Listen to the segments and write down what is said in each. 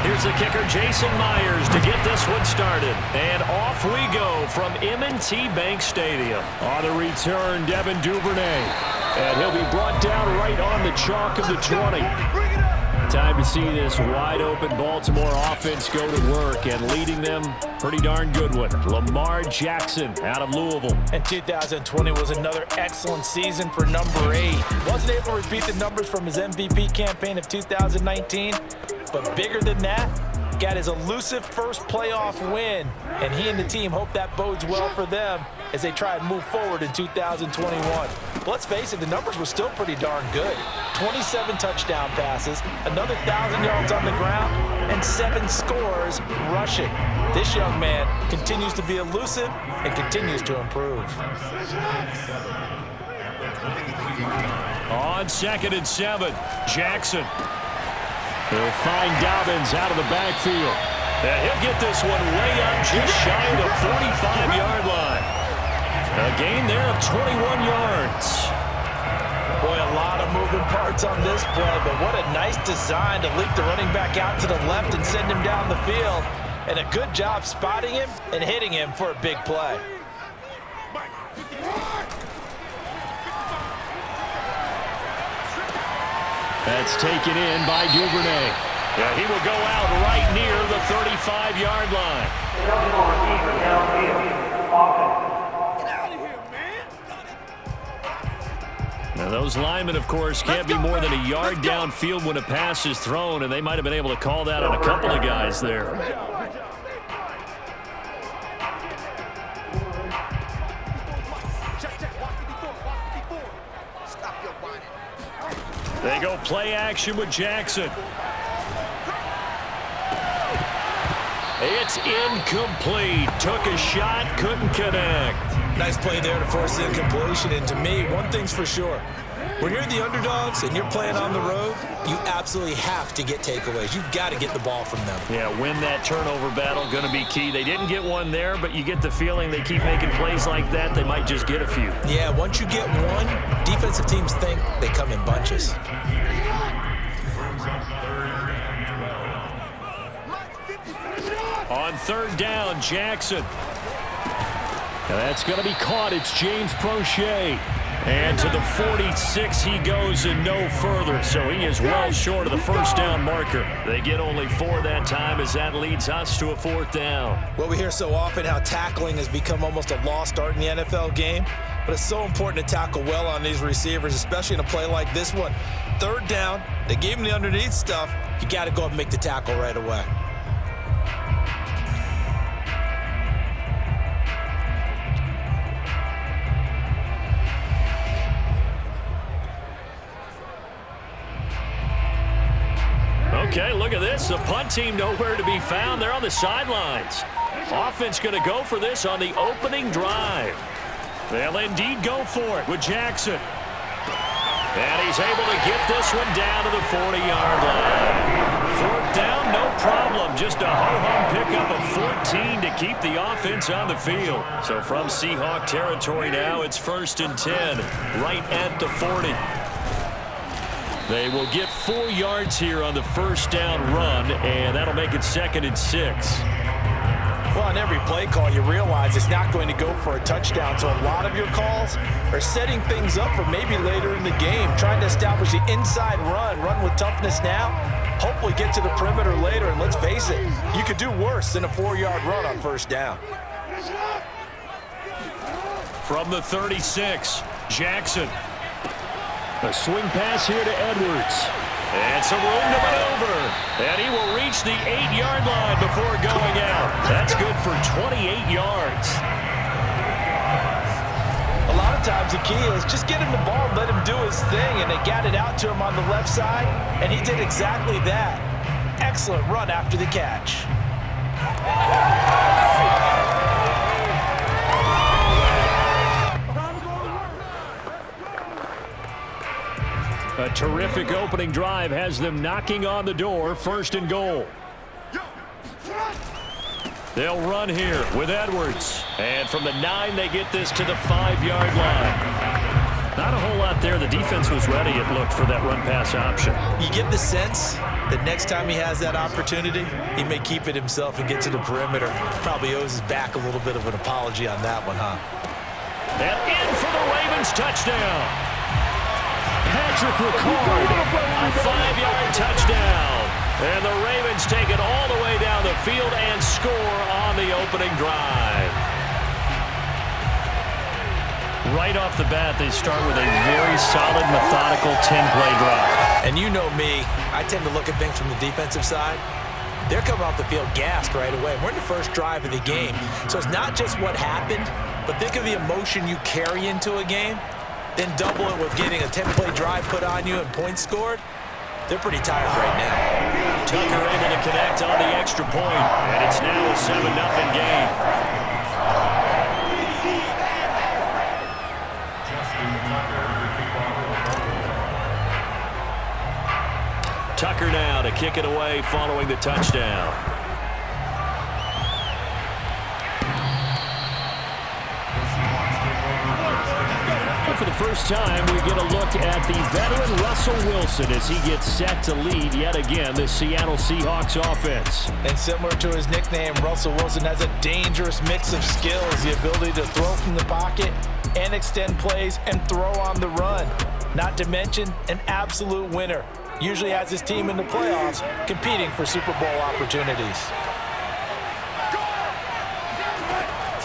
Here's the kicker, Jason Myers, to get this one started. And off we go from M&T Bank Stadium. On the return, Devin Duvernay. And he'll be brought down right on the chalk of the 20. Time to see this wide-open Baltimore offense go to work, and leading them, pretty darn good one, Lamar Jackson out of Louisville. And 2020 was another excellent season for number 8. Wasn't able to repeat the numbers from his MVP campaign of 2019, but bigger than that, got his elusive first playoff win, and he and the team hope that bodes well for them as they try and move forward in 2021. But let's face it, the numbers were still pretty darn good. 27 touchdown passes, another 1,000 yards on the ground, and 7 scores rushing. This young man continues to be elusive and continues to improve. On 2nd and 7, Jackson. He'll find Dobbins out of the backfield. And he'll get this one way up just shy of the 45-yard line. A gain there of 21 yards. Boy, a lot of moving parts on this play, but what a nice design to leak the running back out to the left and send him down the field. And a good job spotting him and hitting him for a big play. That's taken in by Duvernay. Yeah, he will go out right near the 35-yard line. Now, those linemen, of course, can't be more than a yard downfield when a pass is thrown, and they might have been able to call that on a couple of guys there. They go play action with Jackson. It's incomplete. Took a shot, couldn't connect. Nice play there to force the incompletion. And to me, one thing's for sure. When you're the underdogs and you're playing on the road, you absolutely have to get takeaways. You've got to get the ball from them. Yeah, win that turnover battle, going to be key. They didn't get one there, but you get the feeling they keep making plays like that, they might just get a few. Yeah, once you get one, defensive teams think they come in bunches. On 3rd down, Jackson. Now that's going to be caught. It's James Prochet. And to the 46 he goes and no further. So he is well short of the first down marker. They get only 4 that time as that leads us to a 4th down. Well, we hear so often how tackling has become almost a lost art in the NFL game. But it's so important to tackle well on these receivers, especially in a play like this one. 3rd down, they gave him the underneath stuff. You got to go up and make the tackle right away. Okay, look at this. The punt team nowhere to be found. They're on the sidelines. Offense going to go for this on the opening drive. They'll indeed go for it with Jackson. And he's able to get this one down to the 40-yard line. 4th down, no problem. Just a ho-hum pickup of 14 to keep the offense on the field. So from Seahawk territory now, it's 1st and 10, right at the 40. They will get 4 yards here on the first down run, and that'll make it 2nd and 6. Well, on every play call, you realize it's not going to go for a touchdown, so a lot of your calls are setting things up for maybe later in the game, trying to establish the inside run with toughness now, hopefully get to the perimeter later, and let's face it, you could do worse than a 4-yard run on first down. From the 36, Jackson. A swing pass here to Edwards. And some room to maneuver. And he will reach the 8-yard line before going out. That's good for 28 yards. A lot of times the key is just get him the ball, let him do his thing, and they got it out to him on the left side, and he did exactly that. Excellent run after the catch. A terrific opening drive has them knocking on the door, 1st and goal. They'll run here with Edwards. And from the 9, they get this to the 5-yard line. Not a whole lot there. The defense was ready, it looked, for that run-pass option. You get the sense that next time he has that opportunity, he may keep it himself and get to the perimeter. Probably owes his back a little bit of an apology on that one, huh? And in for the Ravens touchdown. Patrick Ricard, a 5-yard touchdown. And the Ravens take it all the way down the field and score on the opening drive. Right off the bat, they start with a very solid, methodical 10-play drive. And you know me, I tend to look at things from the defensive side. They're coming off the field gassed right away. We're in the first drive of the game. So it's not just what happened, but think of the emotion you carry into a game, then double it with getting a 10-play drive put on you and points scored. They're pretty tired right now. Tucker able to connect on the extra point, and it's now a 7-0 game. Tucker now to kick it away following the touchdown. For the first time, we get a look at the veteran Russell Wilson as he gets set to lead yet again the Seattle Seahawks offense. And similar to his nickname, Russell Wilson has a dangerous mix of skills, the ability to throw from the pocket and extend plays and throw on the run. Not to mention an absolute winner. Usually has his team in the playoffs competing for Super Bowl opportunities.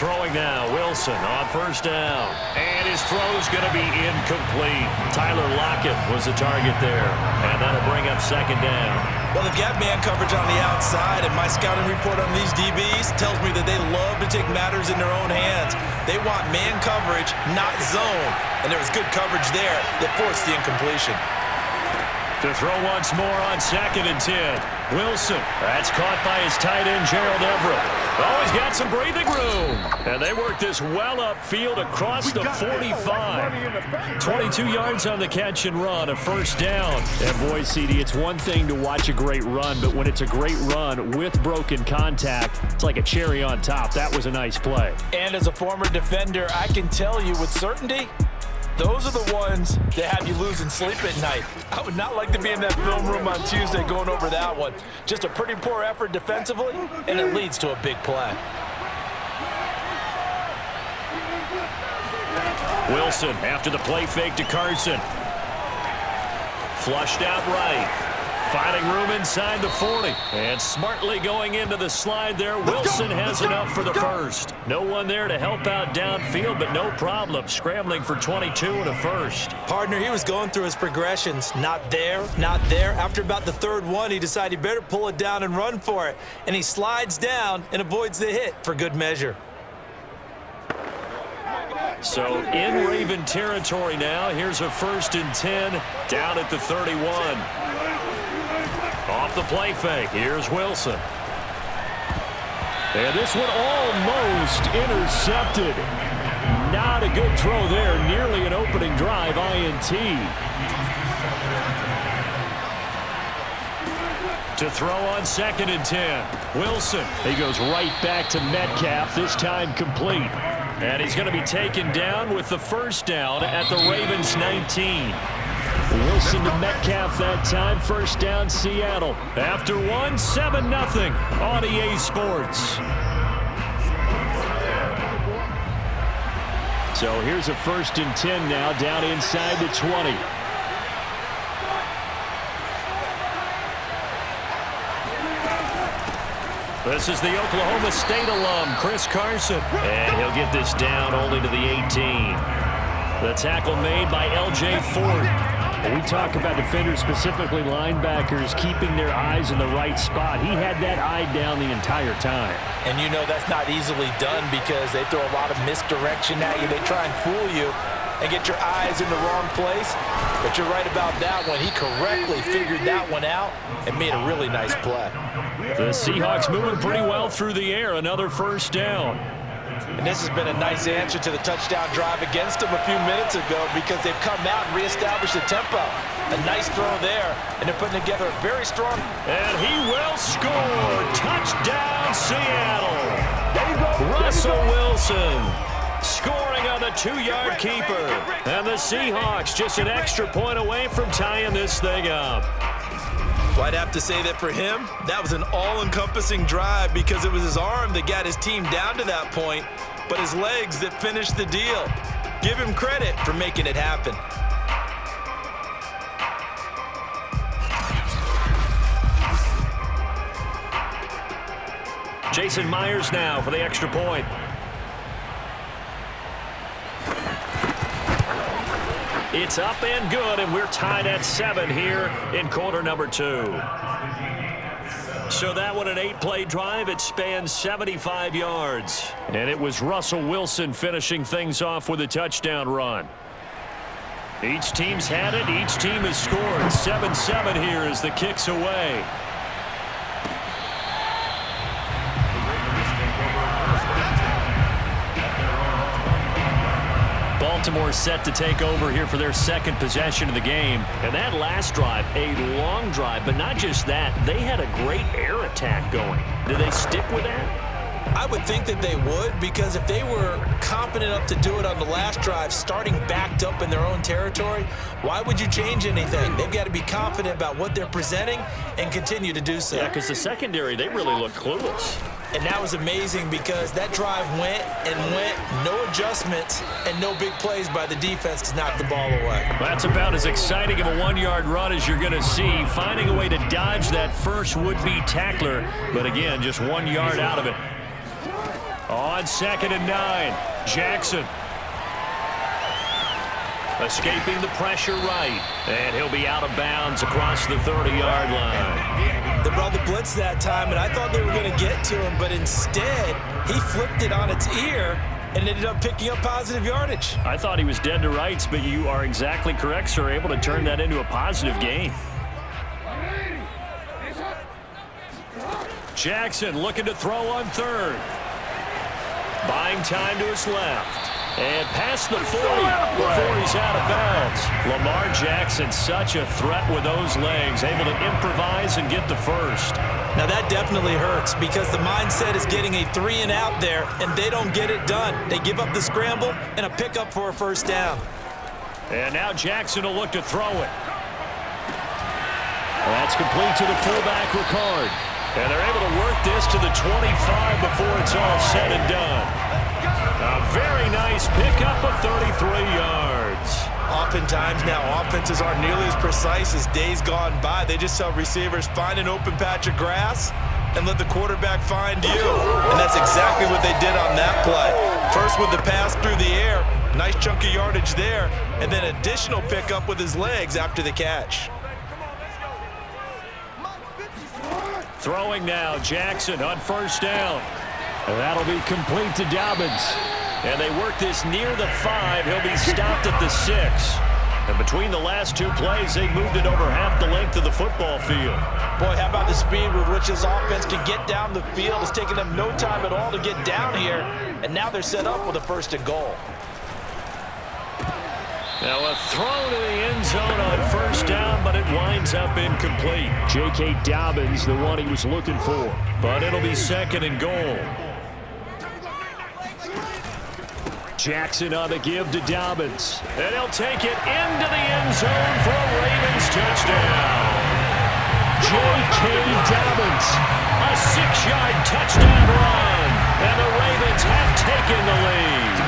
Throwing now, Wilson on first down. And his throw's going to be incomplete. Tyler Lockett was the target there. And that'll bring up second down. Well, they've got man coverage on the outside, and my scouting report on these DBs tells me that they love to take matters in their own hands. They want man coverage, not zone. And there was good coverage there that forced the incompletion. To throw once more on 2nd and 10. Wilson, that's caught by his tight end, Gerald Everett. Oh, he's got some breathing room. And they work this well upfield across the 45. 22 yards on the catch and run, a first down. And boy, CD, it's one thing to watch a great run, but when it's a great run with broken contact, it's like a cherry on top. That was a nice play. And as a former defender, I can tell you with certainty, those are the ones that have you losing sleep at night. I would not like to be in that film room on Tuesday going over that one. Just a pretty poor effort defensively, and it leads to a big play. Wilson after the play fake to Carson. Flushed out right. Finding room inside the 40. And smartly going into the slide there. Wilson has enough for the first. No one there to help out downfield, but no problem. Scrambling for 22 and a first. Partner, he was going through his progressions. Not there, not there. After about the third one, he decided he better pull it down and run for it. And he slides down and avoids the hit for good measure. So in Raven territory now. Here's a 1st and 10 down at the 31. Off the play fake, here's Wilson. And this one almost intercepted. Not a good throw there, nearly an opening drive INT. To throw on 2nd and 10. Wilson, he goes right back to Metcalf, this time complete. And he's going to be taken down with the first down at the Ravens 19. Wilson to Metcalf that time. First down, Seattle. After one, 7-0 on EA Sports. So here's a 1st and 10 now down inside the 20. This is the Oklahoma State alum, Chris Carson. And he'll get this down only to the 18. The tackle made by L.J. Ford. When we talk about defenders, specifically linebackers, keeping their eyes in the right spot, he had that eye down the entire time. And you know that's not easily done because they throw a lot of misdirection at you. They try and fool you and get your eyes in the wrong place. But you're right about that one. He correctly figured that one out and made a really nice play. The Seahawks moving pretty well through the air. Another first down. And this has been a nice answer to the touchdown drive against them a few minutes ago because they've come out and reestablished the tempo. A nice throw there, and they're putting together a very strong... And he will score. Touchdown, Seattle. Russell Wilson scoring on the 2-yard keeper. And the Seahawks just an extra point away from tying this thing up. Well, I'd have to say that for him, that was an all-encompassing drive because it was his arm that got his team down to that point, but his legs that finished the deal. Give him credit for making it happen. Jason Myers now for the extra point. It's up and good, and we're tied at 7 here in quarter number 2. So that one, an 8-play drive. It spans 75 yards. And it was Russell Wilson finishing things off with a touchdown run. Each team's had it. Each team has scored. 7-7 here as the kick's away. Baltimore set to take over here for their second possession of the game. And that last drive, a long drive, but not just that. They had a great air attack going. Do they stick with that? I would think that they would, because if they were confident enough to do it on the last drive, starting backed up in their own territory, why would you change anything? They've got to be confident about what they're presenting and continue to do so. Yeah, because the secondary, they really look clueless. And that was amazing because that drive went and went, no adjustments, and no big plays by the defense to knock the ball away. Well, that's about as exciting of a 1-yard run as you're going to see, finding a way to dodge that first would-be tackler, but again, just 1 yard out of it. On 2nd and 9, Jackson. Escaping the pressure right, and he'll be out of bounds across the 30-yard line. They brought the blitz that time, and I thought they were going to get to him, but instead, he flipped it on its ear and ended up picking up positive yardage. I thought he was dead to rights, but you are exactly correct, sir, able to turn that into a positive gain. Jackson looking to throw on 3rd. Buying time to his left. And past the 40 before he's out of bounds. Lamar Jackson, such a threat with those legs, able to improvise and get the first. Now that definitely hurts because the mindset is getting a 3-and-out there, and they don't get it done. They give up the scramble and a pickup for a first down. And now Jackson will look to throw it. Well, that's complete to the fullback, Ricard. And they're able to work this to the 25 before it's all said and done. A very nice pickup of 33 yards. Oftentimes now, offenses aren't nearly as precise as days gone by. They just tell receivers, find an open patch of grass and let the quarterback find you. And that's exactly what they did on that play. First with the pass through the air, nice chunk of yardage there, and then additional pickup with his legs after the catch. Throwing now, Jackson on 1st down. And that'll be complete to Dobbins. And they work this near the 5. He'll be stopped at the 6. And between the last 2 plays, they moved it over half the length of the football field. Boy, how about the speed with which this offense can get down the field? It's taken them no time at all to get down here. And now they're set up with a 1st and goal. Now a throw to the end zone on 1st down, but it winds up incomplete. J.K. Dobbins, the one he was looking for. But it'll be 2nd and goal. Jackson on the give to Dobbins. And he'll take it into the end zone for a Ravens touchdown. J.K. Dobbins, a 6-yard touchdown run. And the Ravens have taken the lead.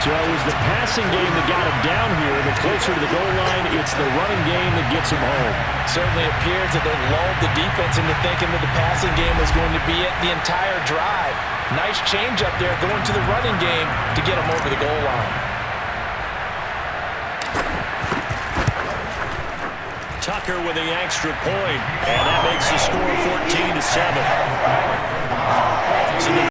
So it was the passing game that got him down here. The closer to the goal line, it's the running game that gets him home. Certainly appears that they lulled the defense into thinking that the passing game was going to be it the entire drive. Nice change up there going to the running game to get him over the goal line. Tucker with the extra point, and that makes the score 14-7. So